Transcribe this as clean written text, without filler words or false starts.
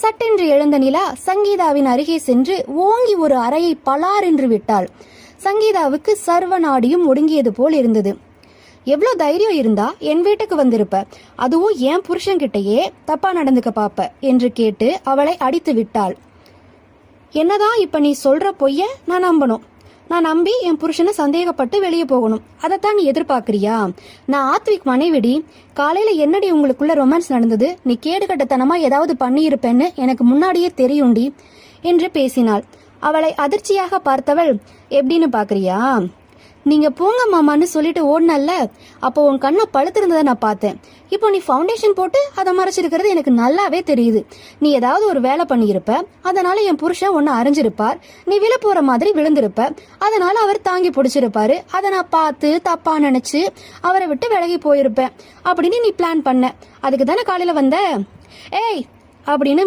சட்டென்று எழுந்த நிலா சங்கீதாவின் அருகே சென்று ஓங்கி ஒரு அறையை பலார் என்று விட்டாள். சங்கீதாவுக்கு சர்வ நாடியும் ஒடுங்கியது போல் இருந்தது. எவ்வளோ தைரியம் இருந்தா என் வீட்டுக்கு வந்திருப்ப, அதுவும் என் புருஷன்கிட்டயே தப்பா நடந்துக்க பாப்ப என்று கேட்டு அவளை அடித்து விட்டாள். என்னதான் இப்ப நீ சொல்ற பொய்ய நான் நம்பணும்? நான் நம்பி என் புருஷனை சந்தேகப்பட்டு வெளியே போகணும், அதைத்தான் நீ எதிர்பார்க்கறியா? நான் ஆத்விக் மனைவிடி. காலையில என்னடி உங்களுக்குள்ள ரொமான்ஸ் நடந்தது? நீ கேடுகட்டத்தனமா ஏதாவது பண்ணியிருப்பேன்னு எனக்கு முன்னாடியே தெரியும்டி என்று பேசினாள். அவளை அதிர்ச்சியாக பார்த்தவள், எப்படின்னு பாக்குறியா? நீங்க போங்க மாமான்னு சொல்லிட்டு ஓடினல்ல, அப்போ உன் கண்ணை பழுத்திருந்ததை நான் பார்த்தேன். இப்போ நீ ஃபவுண்டேஷன் போட்டு அதை மறைச்சிருக்கிறது எனக்கு நல்லாவே தெரியுது. நீ ஏதாவது ஒரு வேலை பண்ணியிருப்ப, அதனால என் புருஷன் ஒன்னு அறிஞ்சிருப்பார். நீ விழ போற மாதிரி விழுந்திருப்ப, அதனால அவர் தாங்கி பிடிச்சிருப்பாரு. அதை நான் பார்த்து தப்பா நினைச்சு அவரை விட்டு விலகி போயிருப்பேன் அப்படின்னு நீ பிளான் பண்ண. அதுக்கு தானே காலையில வந்த? ஏய் அப்படின்னு